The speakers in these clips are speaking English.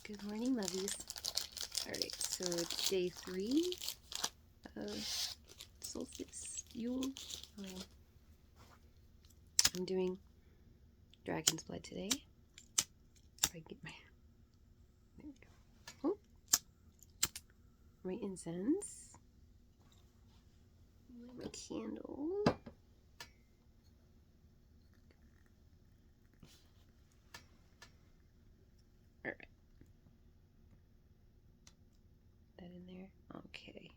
Good morning, lovies. Alright, so it's day 3 of solstice, yule. I'm doing dragon's blood today. If I get my... There we go. Oh. My incense. My candle. Alright. That in there? Okay.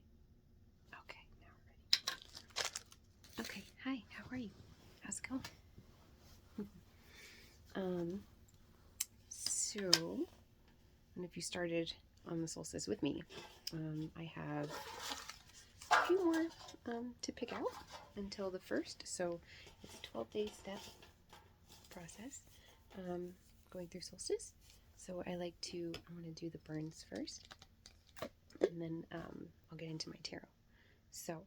Okay, now we're ready. Okay, hi, how are you? How's it going? So, I don't know if you started on the solstice with me. I have a few more to pick out until the 1st, so it's a 12-day step process going through solstice. So I want to do the burns first, and then I'll get into my tarot. So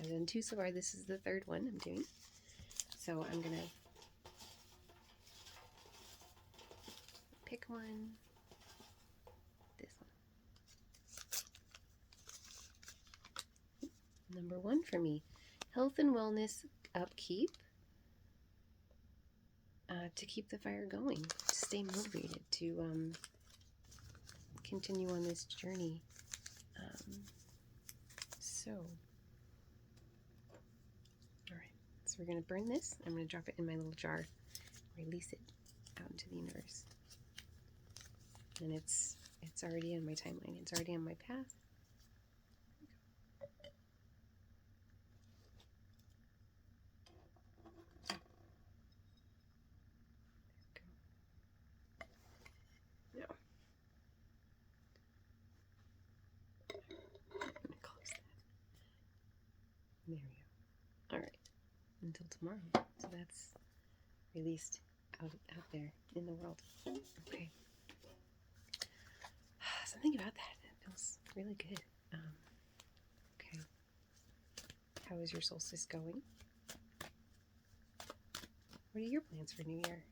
I've done 2 so far. This is the 3rd one I'm doing. So I'm gonna pick one. This one. Number 1 for me, health and wellness upkeep. To keep the fire going, to stay motivated, to continue on this journey. Alright, so we're going to burn this. I'm going to drop it in my little jar, release it out into the universe. And it's already on my timeline, it's already on my path. There we go. Alright. Until tomorrow. So that's released out there in the world. Okay. Something about that. It feels really good. Okay. How is your solstice going? What are your plans for New Year?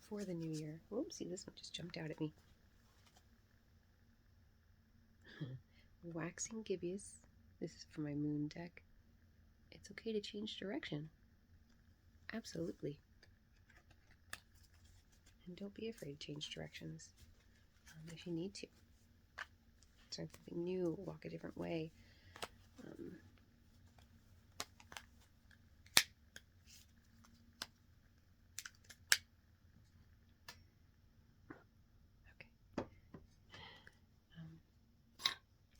For the New Year. Whoopsie, this one just jumped out at me. Waxing gibbous. This is for my moon deck. It's okay to change direction. Absolutely. And don't be afraid to change directions if you need to. Start something new, walk a different way. Okay.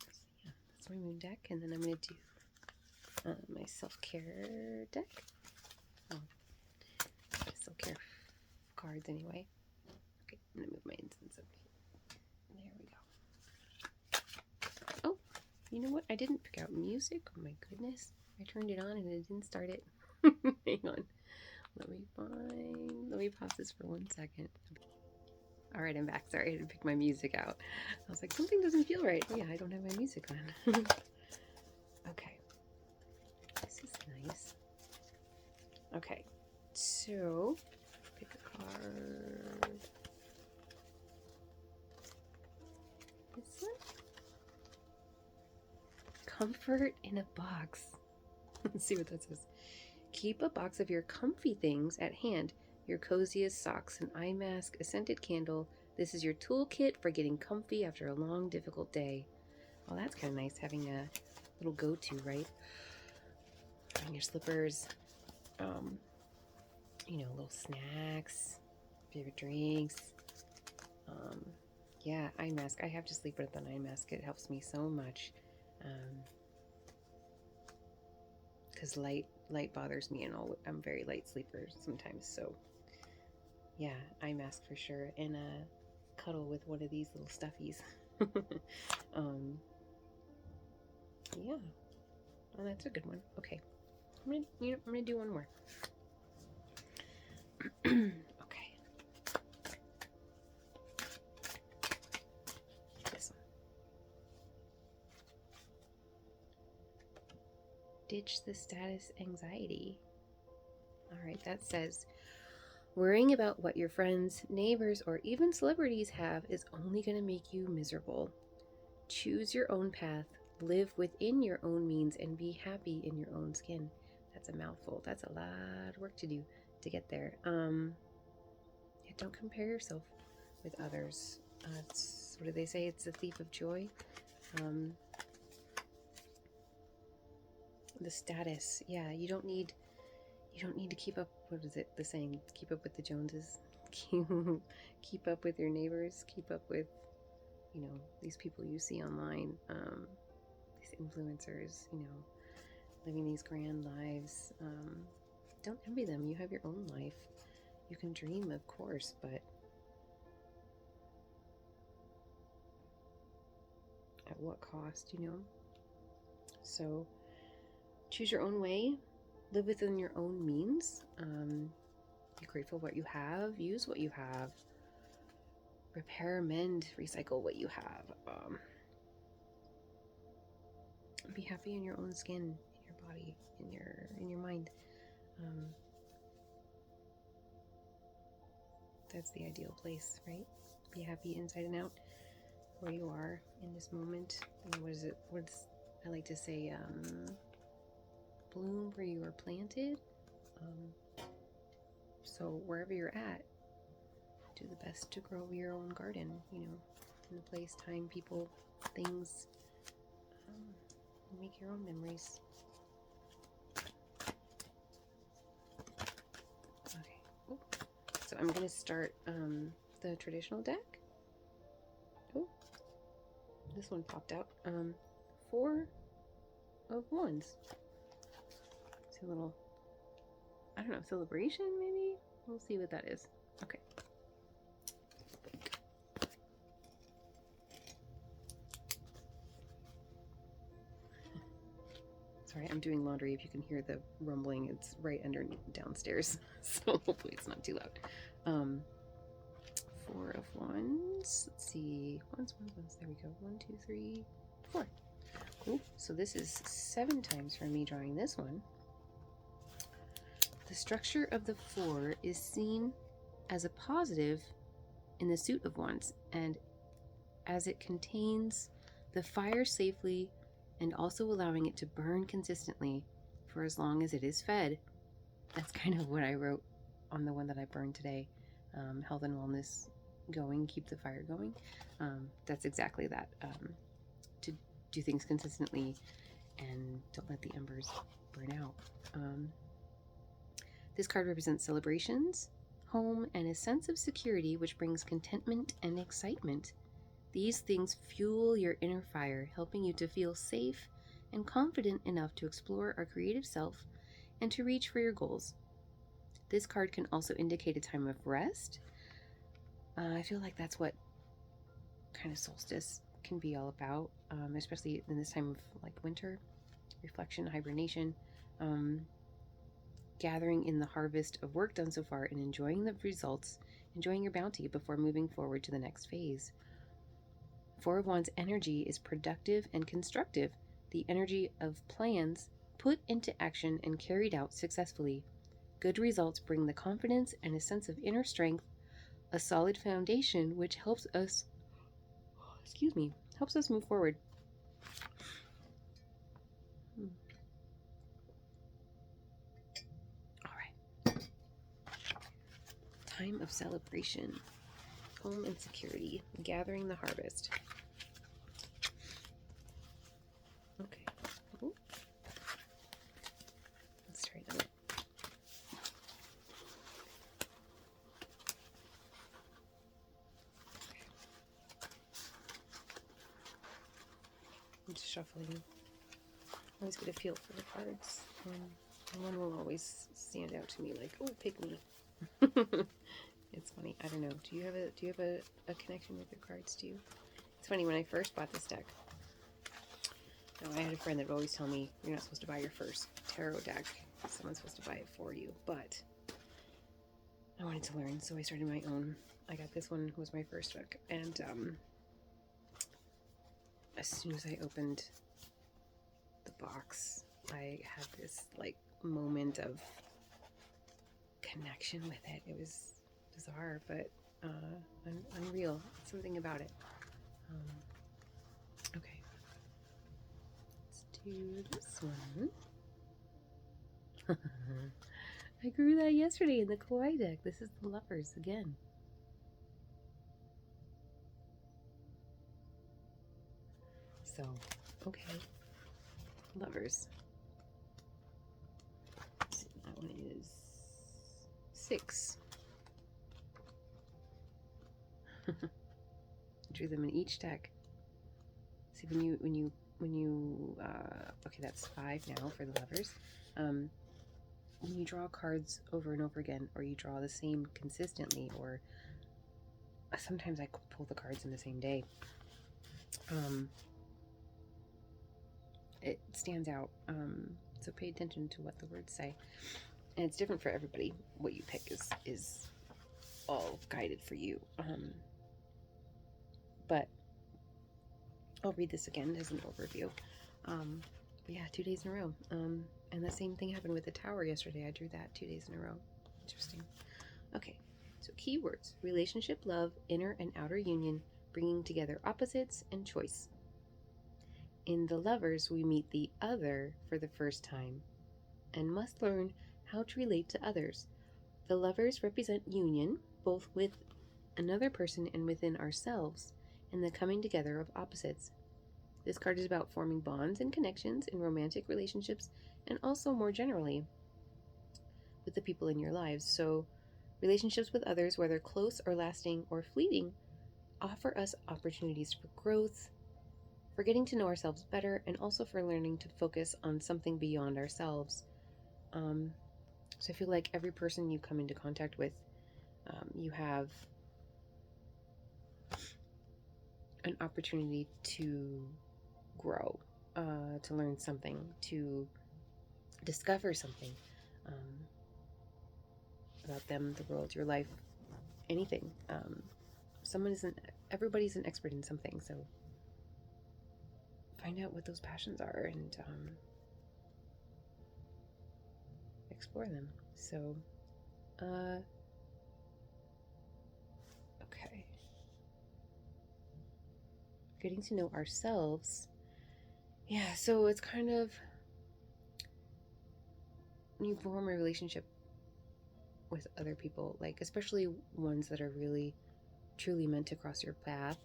So yeah, that's my moon deck, and then I'm going to do my self-care deck. Oh, my self-care cards anyway. Okay, I'm going to move my incense over here. There we go. Oh, you know what? I didn't pick out music. Oh my goodness. I turned it on and it didn't start it. Hang on. Let me pause this for 1 second. Alright, I'm back. Sorry, I didn't pick my music out. I was like, something doesn't feel right. Oh yeah, I don't have my music on. Okay. This is nice. Okay, so pick a card. This one? Comfort in a box. Let's see what that says. Keep a box of your comfy things at hand. Your coziest socks, an eye mask, a scented candle. This is your toolkit for getting comfy after a long, difficult day. Well, that's kind of nice, having a little go-to, right? Having your slippers, little snacks, favorite drinks. Yeah, eye mask. I have to sleep with an eye mask. It helps me so much. Because light bothers me, and I'm a very light sleeper sometimes. So, yeah, eye mask for sure, and cuddle with one of these little stuffies. Yeah, oh, that's a good one. Okay, I'm gonna do one more. Okay, this one. Ditch the status anxiety. All right, that says, Worrying about what your friends, neighbors, or even celebrities have is only going to make you miserable. Choose your own path, live within your own means, and be happy in your own skin. That's a mouthful. That's a lot of work to do to get there. Yeah, don't compare yourself with others. What do they say? It's a thief of joy. The status. Yeah, you don't need to keep up. What is it? The saying? Keep up with the Joneses. Keep up with your neighbors. Keep up with, these people you see online. These influencers. Living these grand lives. Don't envy them. You have your own life. You can dream, of course, but at what cost? So choose your own way. Live within your own means. Be grateful what you have. Use what you have. Repair, mend, recycle what you have. Be happy in your own skin, in your body, in your mind. That's the ideal place, right? Be happy inside and out, where you are in this moment. I like to say, bloom where you are planted. So wherever you're at, do the best to grow your own garden, in the place, time, people, things. Make your own memories. Okay. Ooh. So I'm going to start the traditional deck. Oh, this one popped out. 4 of Wands. It's a little, I don't know, celebration maybe? We'll see what that is. Okay. Sorry, I'm doing laundry. If you can hear the rumbling, it's right underneath downstairs. So hopefully it's not too loud. 4 of Wands. Let's see. Wands. There we go. 1, 2, 3, 4. Cool. So this is 7 times for me drawing this one. The structure of the 4 is seen as a positive in the suit of Wands, and as it contains the fire safely and also allowing it to burn consistently for as long as it is fed. That's kind of what I wrote on the one that I burned today. Health and wellness going, keep the fire going. That's exactly that. To do things consistently and don't let the embers burn out. This card represents celebrations, home, and a sense of security which brings contentment and excitement. These things fuel your inner fire, helping you to feel safe and confident enough to explore our creative self and to reach for your goals. This card can also indicate a time of rest. I feel like that's what kind of solstice can be all about, especially in this time of like winter, reflection, hibernation, gathering in the harvest of work done so far and enjoying the results, enjoying your bounty before moving forward to the next phase. 4 of Wands energy is productive and constructive, the energy of plans put into action and carried out successfully. Good results bring the confidence and a sense of inner strength, a solid foundation which helps us move forward. All right. Time of celebration, home and security, gathering the harvest. Okay. Ooh. Let's try that. I'm just shuffling. I always get a feel for the cards. And one will always stand out to me like, oh, pick me. It's funny. I don't know. Do you have a connection with your cards? Do you? It's funny, when I first bought this deck, I had a friend that would always tell me, you're not supposed to buy your first tarot deck. Someone's supposed to buy it for you. But I wanted to learn, so I started my own. I got this one, was my first book. And as soon as I opened the box, I had this like moment of connection with it. It was bizarre, but unreal. Something about it. Okay, let's do this one. I grew that yesterday in the kawaii deck. This is the Lovers again. So, okay, Lovers. That one is 6. Drew them in each deck. See, when you okay, that's 5 now for the Lovers. When you draw cards over and over again, or you draw the same consistently, or sometimes I pull the cards in the same day, it stands out. So pay attention to what the words say, and it's different for everybody. What you pick is all guided for you. But I'll read this again as an overview. But yeah, 2 days in a row. And the same thing happened with the Tower yesterday. I drew that 2 days in a row. Interesting. Okay, so keywords: relationship, love, inner and outer union, bringing together opposites, and choice. In the Lovers, we meet the other for the first time and must learn how to relate to others. The Lovers represent union, both with another person and within ourselves, and the coming together of opposites. This card is about forming bonds and connections in romantic relationships, and also more generally with the people in your lives. So relationships with others, whether close or lasting or fleeting, offer us opportunities for growth, for getting to know ourselves better, and also for learning to focus on something beyond ourselves. So I feel like every person you come into contact with, you have an opportunity to grow, to learn something, to discover something about them, the world, your life, anything. Everybody's an expert in something, so find out what those passions are and explore them. So, okay. Getting to know ourselves. Yeah, so it's kind of, when you form a relationship with other people, like especially ones that are really truly meant to cross your path,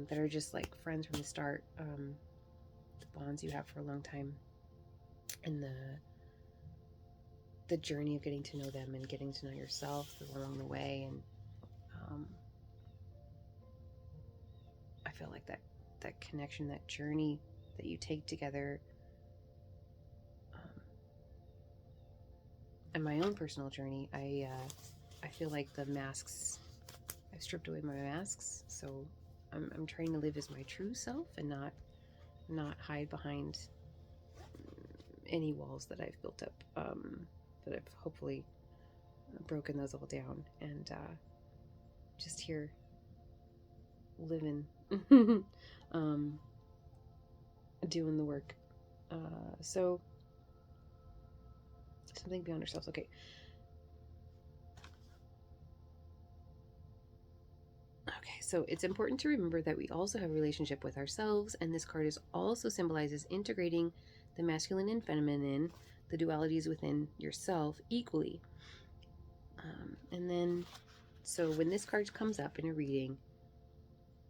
that are just like friends from the start, the bonds you have for a long time, and the journey of getting to know them and getting to know yourself along the way. And I feel like that connection, that journey that you take together, and my own personal journey, I feel like the masks, I've stripped away my masks, so I'm trying to live as my true self and not hide behind any walls that I've built up, that I've hopefully broken those all down, and just here living, doing the work. So something beyond ourselves. Okay. Okay, so it's important to remember that we also have a relationship with ourselves, and this card also symbolizes integrating the masculine and feminine, the dualities within yourself equally. And then, so when this card comes up in a reading,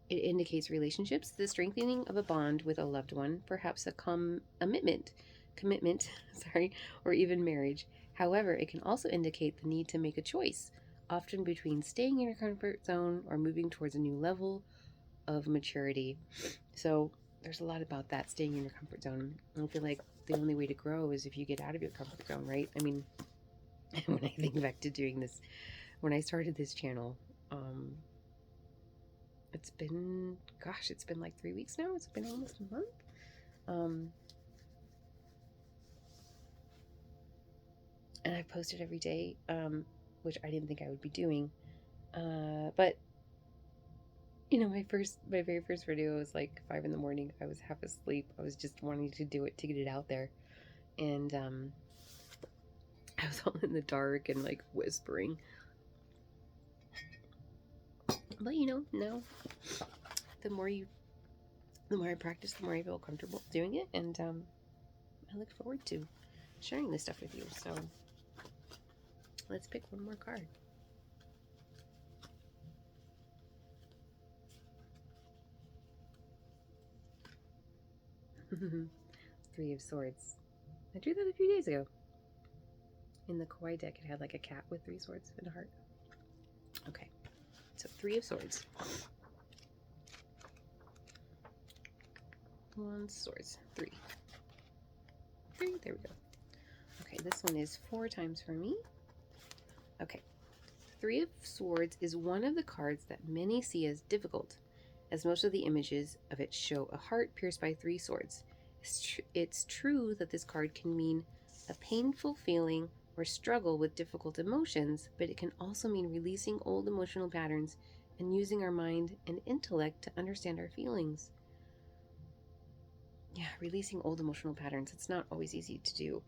it indicates relationships, the strengthening of a bond with a loved one, perhaps a commitment, sorry, or even marriage. However, it can also indicate the need to make a choice, often between staying in your comfort zone or moving towards a new level of maturity. So there's a lot about that, staying in your comfort zone. I feel like the only way to grow is if you get out of your comfort zone, right? I mean, when I think back to doing this, when I started this channel, it's been like 3 weeks now. It's been almost a month. And I've posted every day, which I didn't think I would be doing. But you know, my very first video was like 5 in the morning. I was half asleep. I was just wanting to do it, to get it out there. And I was all in the dark and like whispering. But you know, now the more I practice, the more I feel comfortable doing it, and I look forward to sharing this stuff with you. So let's pick one more card. Three of Swords. I drew that a few days ago. In the Kawaii deck, it had like a cat with 3 swords and a heart. Okay, so 3 of Swords. 1 swords. 3. 3. There we go. Okay, this one is 4 times for me. Okay. 3 of Swords is one of the cards that many see as difficult, as most of the images of it show a heart pierced by 3 swords. It's true that this card can mean a painful feeling or struggle with difficult emotions, but it can also mean releasing old emotional patterns and using our mind and intellect to understand our feelings. Yeah, releasing old emotional patterns. It's not always easy to do,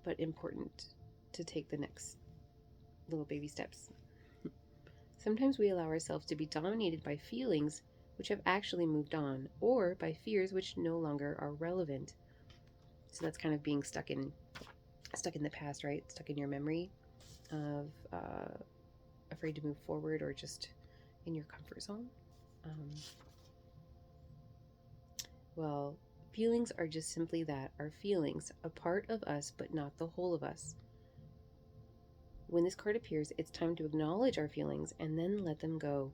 but important to take the next little baby steps. Sometimes we allow ourselves to be dominated by feelings which have actually moved on, or by fears which no longer are relevant. So that's kind of being stuck in the past, right? Stuck in your memory of afraid to move forward, or just in your comfort zone. Well, feelings are just simply that, are feelings, a part of us but not the whole of us. When this card appears, it's time to acknowledge our feelings and then let them go.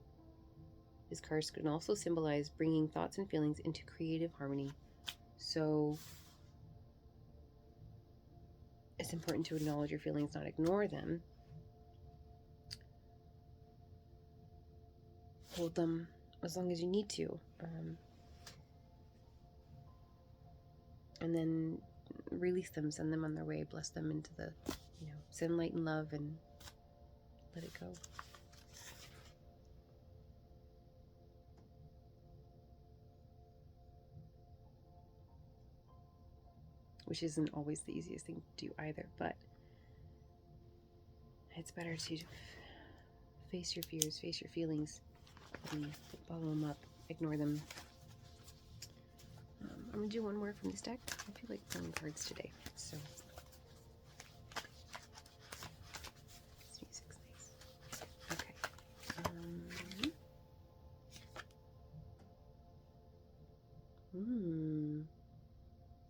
This card can also symbolize bringing thoughts and feelings into creative harmony. So it's important to acknowledge your feelings, not ignore them. Hold them as long as you need to. And then release them, send them on their way, bless them into the, send light and love and let it go. Which isn't always the easiest thing to do either, but it's better to face your fears, face your feelings, and bottle them up, ignore them. I'm going to do one more from this deck. I feel like pulling cards today, so this music's nice. Okay.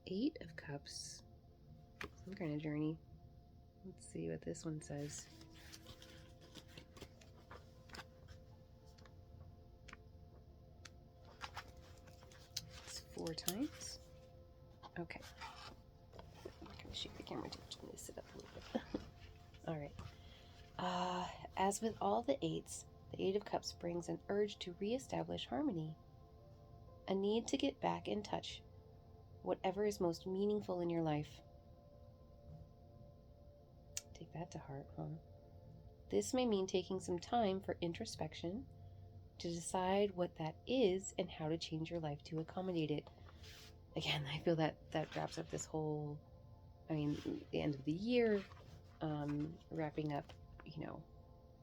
8 of Cups. Some kind of journey. Let's see what this one says. It's 4 times. Okay. I'm not going to shake the camera too much. I'm going to sit up a little bit. All right. As with all the 8s, the 8 of Cups brings an urge to reestablish harmony. A need to get back in touch. Whatever is most meaningful in your life. Take that to heart, huh? This may mean taking some time for introspection to decide what that is and how to change your life to accommodate it. Again, I feel that wraps up this whole, the end of the year, wrapping up,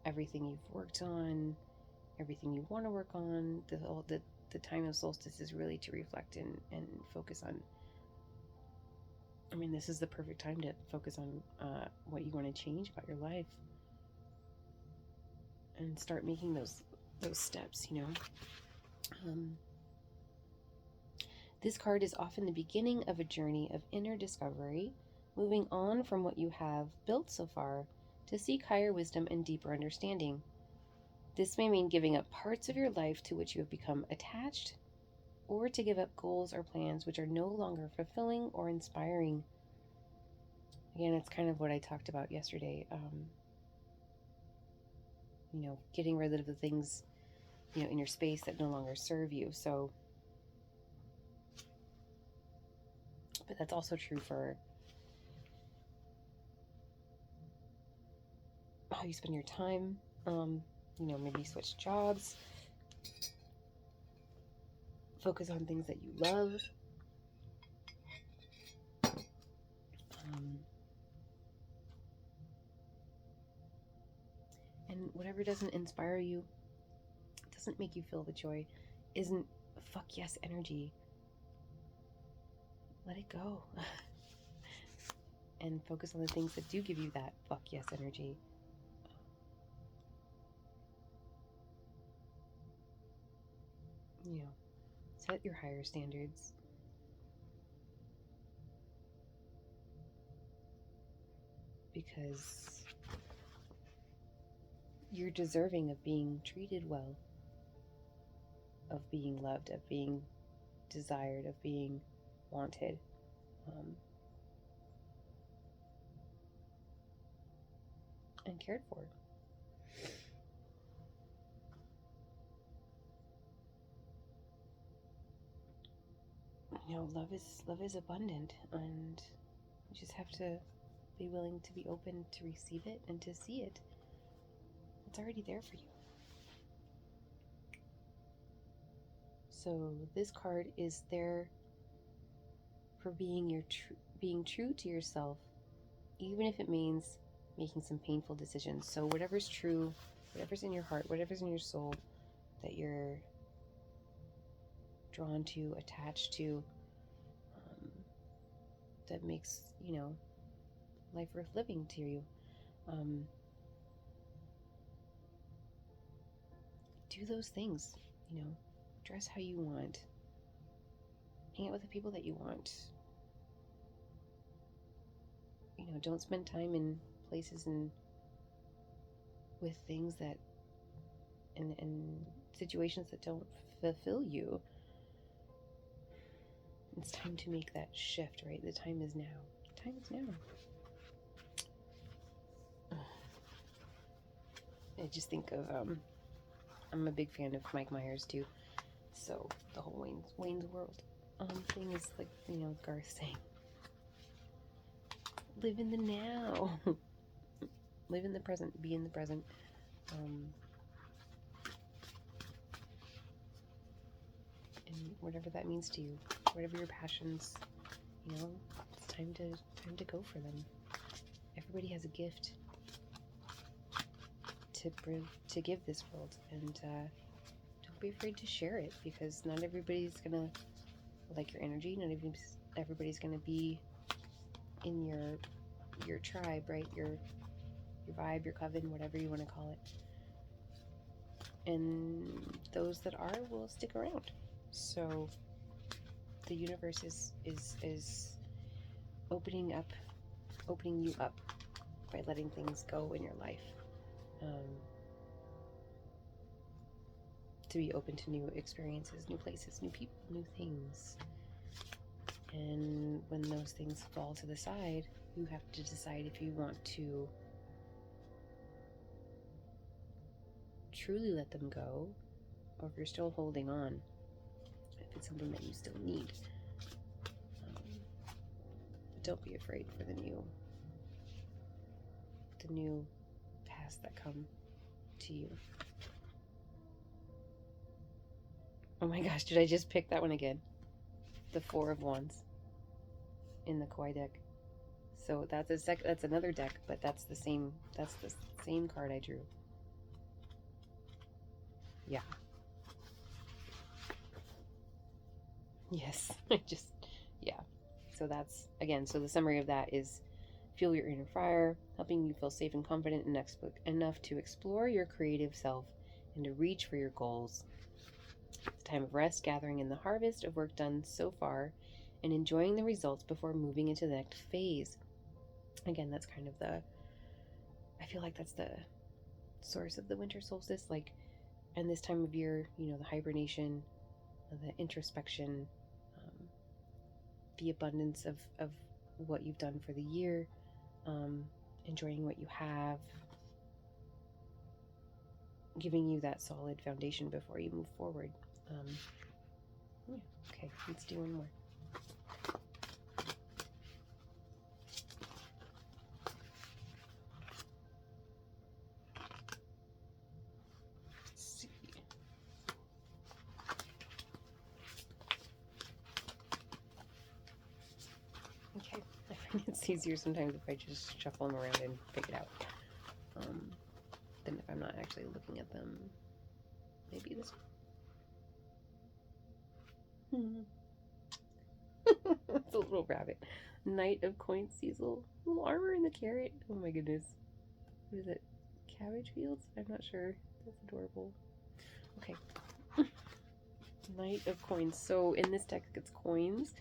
everything you've worked on, everything you want to work on. The time of solstice is really to reflect and focus on. This is the perfect time to focus on what you want to change about your life and start making those steps, This card is often the beginning of a journey of inner discovery, moving on from what you have built so far to seek higher wisdom and deeper understanding. This may mean giving up parts of your life to which you have become attached, or to give up goals or plans which are no longer fulfilling or inspiring. Again, it's kind of what I talked about yesterday. Getting rid of the things, in your space that no longer serve you. So, but that's also true for how you spend your time. Maybe switch jobs. Focus on things that you love. And whatever doesn't inspire you, doesn't make you feel the joy, isn't fuck yes energy, let it go. And focus on the things that do give you that fuck yes energy. You know, set your higher standards. Because you're deserving of being treated well, of being loved, of being desired, of being wanted. And cared for. You know, love is abundant, and you just have to be willing to be open to receive it and to see it. It's already there for you. So this card is there for being being true to yourself, even if it means making some painful decisions. So whatever's true, whatever's in your heart, whatever's in your soul that you're drawn to, attached to, that makes, you know, life worth living to you. Do those things, you know, dress how you want, hang out with the people that you want. You know, don't spend time in places and with things that and situations that don't fulfill you. It's time to make that shift, right? The time is now. The time is now. I just think of I'm a big fan of Mike Myers too. So the whole Wayne's World thing is like, you know, Garth saying, live in the now. Live in the present, be in the present. And whatever that means to you, whatever your passions, you know, it's time to go for them. Everybody has a gift to give this world, and don't be afraid to share it, because not everybody's gonna like your energy. Not everybody's gonna be in your tribe, right? Your vibe, your coven, whatever you want to call it. And those that are will stick around. So the universe is opening you up by letting things go in your life. To be open to new experiences, new places, new people, new things. And when those things fall to the side, you have to decide if you want to truly let them go, or if you're still holding on, if it's something that you still need. But don't be afraid for the new paths that come to you. Oh my gosh, did I just pick that one again? The Four of Wands in the Koi deck. So that's another deck, but that's the same card I drew. Yeah. Yes. Yeah. So that's, again, so the summary of that is fuel your inner fire, helping you feel safe and confident enough to explore your creative self and to reach for your goals. It's a time of rest, gathering in the harvest of work done so far, and enjoying the results before moving into the next phase. Again, that's kind of I feel like that's the source of the winter solstice, like, and this time of year, you know, the hibernation, the introspection, the abundance of what you've done for the year, enjoying what you have, giving you that solid foundation before you move forward. Yeah, okay, let's do one more. Let's see. Okay, I find it's easier sometimes if I just shuffle them around and pick it out. than if I'm not actually looking at them. Maybe this one. It's a little rabbit. Knight of Coins sees little armor in the carrot. Oh my goodness. What is it? Cabbage fields? I'm not sure. That's adorable. Okay. Knight of Coins. So in this deck, it's coins.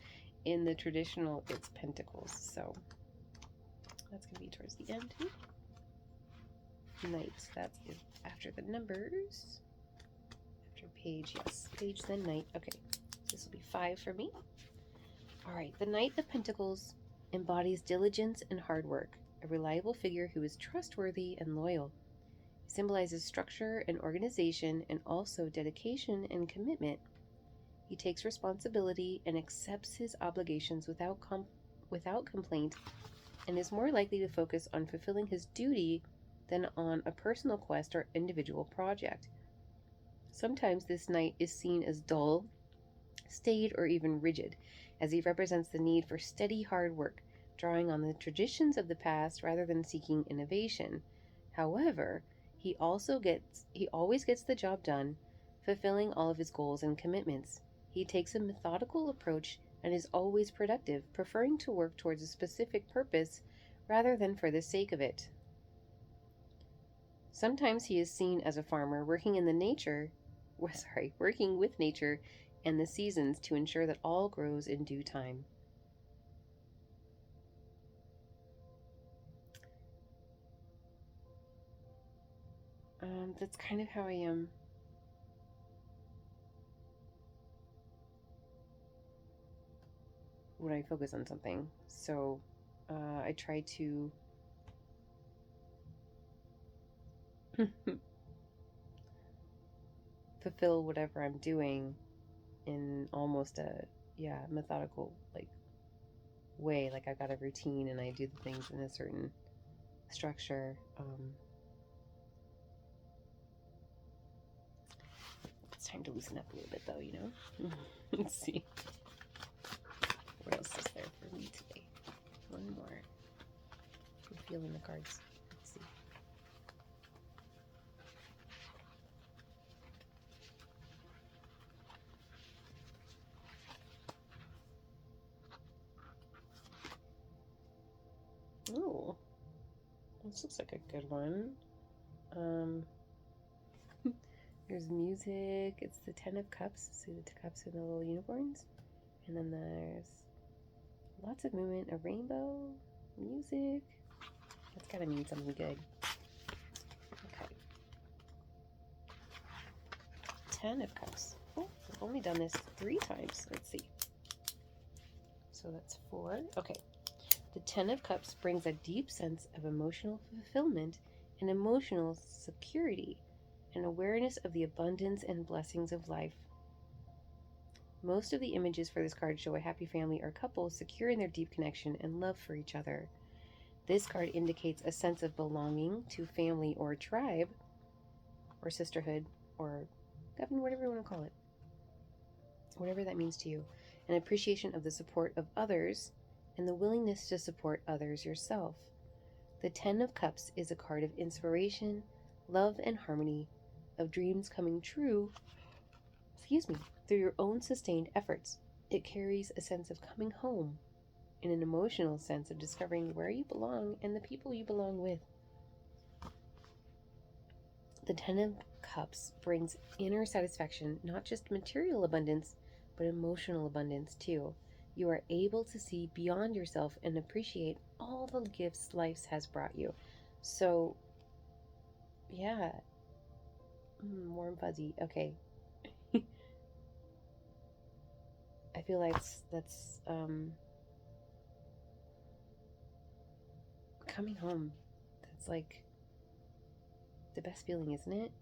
In the traditional, it's pentacles. So that's going to be towards the end too. Knight. That's after the numbers. After page, yes. Page, then knight. Okay. This will be 5 for me. All right. The Knight of Pentacles embodies diligence and hard work, a reliable figure who is trustworthy and loyal. He symbolizes structure and organization and also dedication and commitment. He takes responsibility and accepts his obligations without complaint and is more likely to focus on fulfilling his duty than on a personal quest or individual project. Sometimes this knight is seen as dull, staid, or even rigid, as he represents the need for steady hard work, drawing on the traditions of the past rather than seeking innovation. However, he always gets the job done, fulfilling all of his goals and commitments. He takes a methodical approach and is always productive, preferring to work towards a specific purpose rather than for the sake of it. Sometimes he is seen as a farmer working with nature and the seasons to ensure that all grows in due time. That's kind of how I am when I focus on something. So I try to fulfill whatever I'm doing in almost a methodical way. Like I've got a routine and I do the things in a certain structure. It's time to loosen up a little bit though, you know. Let's see. What else is there for me today? One more. I'm feeling the cards. Let's see. Oh, this looks like a good one. There's music. It's the 10 of Cups. See the cups and the little unicorns? And then there's lots of movement, a rainbow, music. That's gotta mean something good. Okay. 10 of Cups. Oh, I've only done this 3 times. Let's see. So that's 4. Okay. The 10 of Cups brings a deep sense of emotional fulfillment and emotional security, an awareness of the abundance and blessings of life. Most of the images for this card show a happy family or couple secure in their deep connection and love for each other. This card indicates a sense of belonging to family or tribe, or sisterhood, or whatever you want to call it. Whatever that means to you. An appreciation of the support of others and the willingness to support others yourself. The 10 of Cups is a card of inspiration, love, and harmony, of dreams coming true, through your own sustained efforts. It carries a sense of coming home, in an emotional sense of discovering where you belong and the people you belong with. The 10 of Cups brings inner satisfaction, not just material abundance, but emotional abundance too. You are able to see beyond yourself and appreciate all the gifts life has brought you. So, yeah. Warm fuzzy. Okay. I feel like that's coming home. That's like the best feeling, isn't it?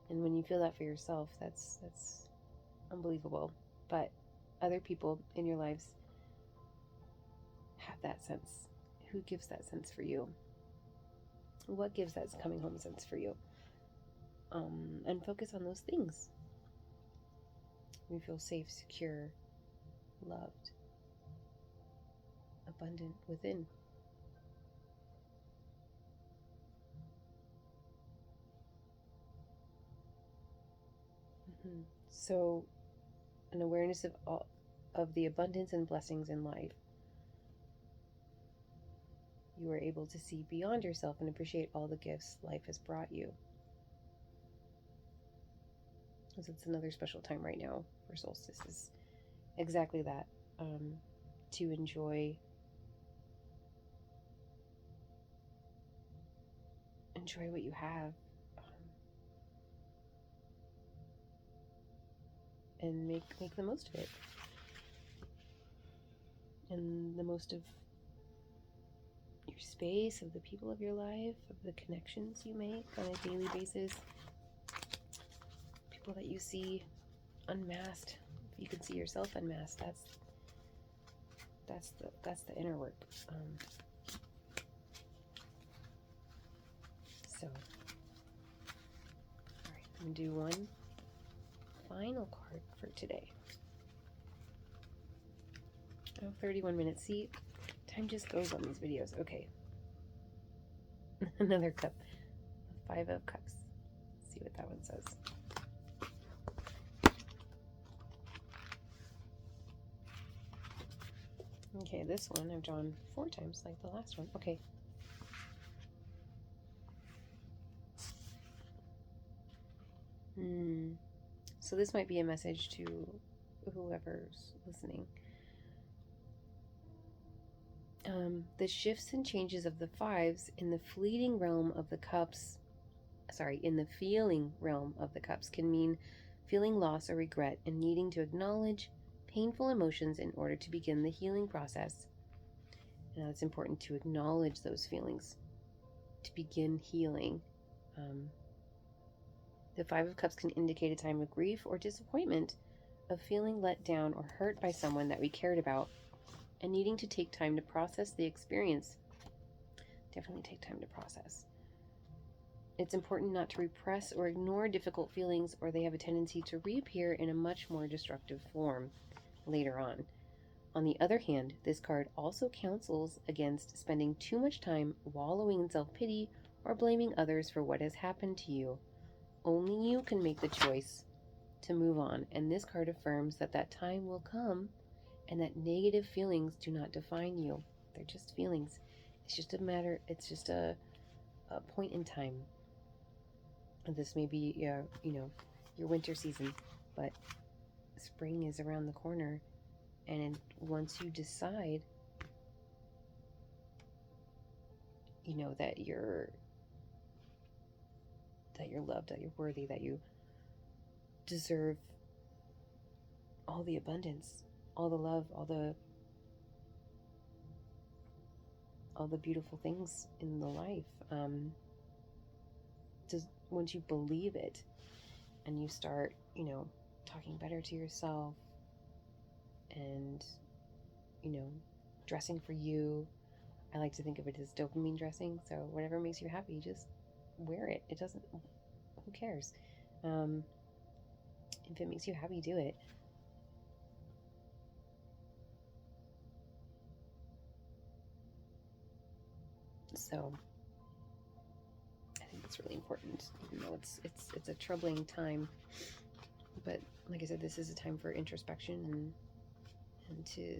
And when you feel that for yourself, that's unbelievable. But other people in your lives have that sense. Who gives that sense for you? What gives that coming home sense for you? And focus on those things. We feel safe, secure, loved, abundant within. So, an awareness of the abundance and blessings in life. You are able to see beyond yourself and appreciate all the gifts life has brought you. Because it's another special time right now for solstice is exactly that. To enjoy what you have, and make the most of it, and the most of your space, of the people of your life, of the connections you make on a daily basis, people that you see unmasked. If you can see yourself unmasked, that's the inner work. So, all right, I'm gonna do one final card for today. Oh, 31 minutes. See, time just goes on these videos. Okay. Another cup. 5 of Cups. Let's see what that one says. Okay, this one I've drawn 4 times like the last one. Okay. So this might be a message to whoever's listening. The shifts and changes of the 5s in the fleeting realm of the cups, in the feeling realm of the cups can mean feeling loss or regret and needing to acknowledge painful emotions in order to begin the healing process. Now it's important to acknowledge those feelings to begin healing. The 5 of Cups can indicate a time of grief or disappointment, of feeling let down or hurt by someone that we cared about, and needing to take time to process the experience. Definitely take time to process. It's important not to repress or ignore difficult feelings, or they have a tendency to reappear in a much more destructive form later on. On the other hand, this card also counsels against spending too much time wallowing in self-pity or blaming others for what has happened to you. Only you can make the choice to move on, and this card affirms that that time will come and that negative feelings do not define you. They're just feelings. It's just a point in time. And this may be, your winter season, but spring is around the corner, and once you decide, that you're loved, that you're worthy, that you deserve all the abundance, all the love, all the beautiful things in the life. Just once you believe it and you start, talking better to yourself and, dressing for you. I like to think of it as dopamine dressing. So whatever makes you happy, just wear it. It doesn't, who cares? If it makes you happy, do it. So I think it's really important, even though it's a troubling time. But like I said, this is a time for introspection and to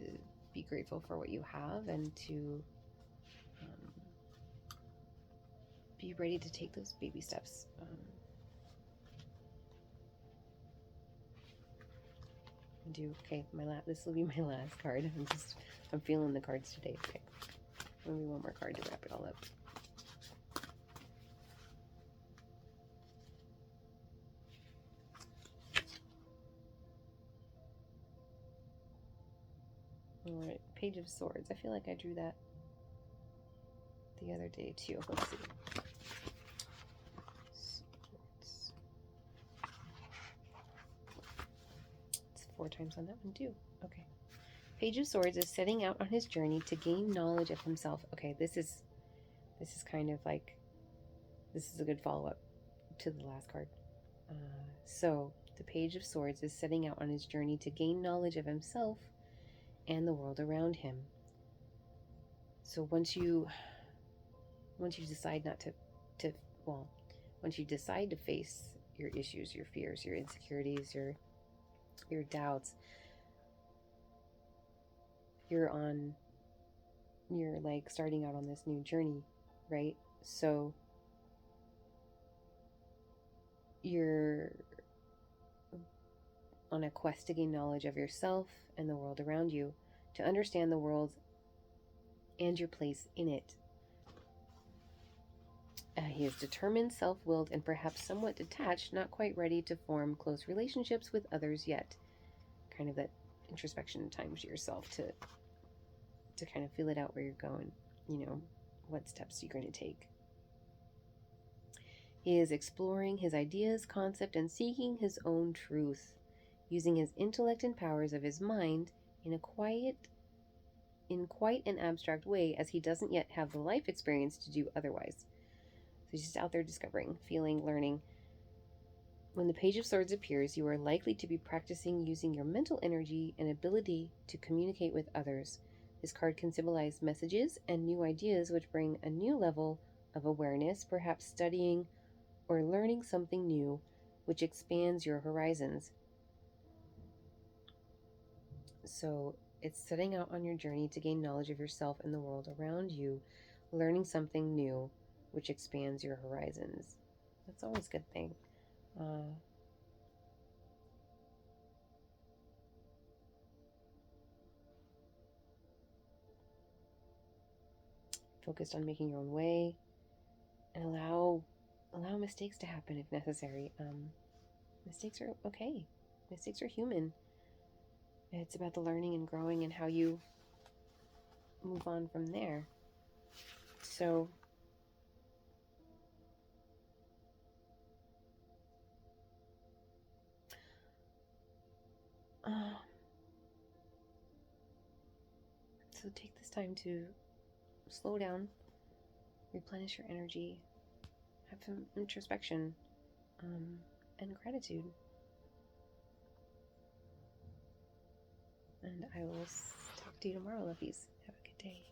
be grateful for what you have, and to be ready to take those baby steps. Okay, this will be my last card. I'm feeling the cards today. Okay, maybe one more card to wrap it all up. All right, Page of Swords. I feel like I drew that the other day too. Let's see. Swords. It's 4 times on that one too. Okay. Page of Swords is setting out on his journey to gain knowledge of himself. Okay, this is kind of like, this is a good follow-up to the last card. So The Page of Swords is setting out on his journey to gain knowledge of himself and the world around him. So once you decide not to well, once you decide to face your issues, your fears, your insecurities, your doubts, you're like starting out on this new journey, right? So you're on a quest to gain knowledge of yourself and the world around you, to understand the world and your place in it. He is determined, self-willed, and perhaps somewhat detached, not quite ready to form close relationships with others yet. Kind of that introspection time to yourself to kind of feel it out where you're going, what steps you're going to take. He is exploring his ideas, concept, and seeking his own truth, using his intellect and powers of his mind in quite an abstract way, as he doesn't yet have the life experience to do otherwise. So he's just out there discovering, feeling, learning. When the Page of Swords appears, you are likely to be practicing using your mental energy and ability to communicate with others. This card can symbolize messages and new ideas which bring a new level of awareness, perhaps studying or learning something new, which expands your horizons. So it's setting out on your journey to gain knowledge of yourself and the world around you, learning something new, which expands your horizons. That's always a good thing. Focused on making your own way, and allow mistakes to happen if necessary. Mistakes are okay. Mistakes are human. It's about the learning and growing and how you move on from there. So take this time to slow down, replenish your energy, have some introspection, and gratitude. And I will talk to you tomorrow, lovies. Have a good day.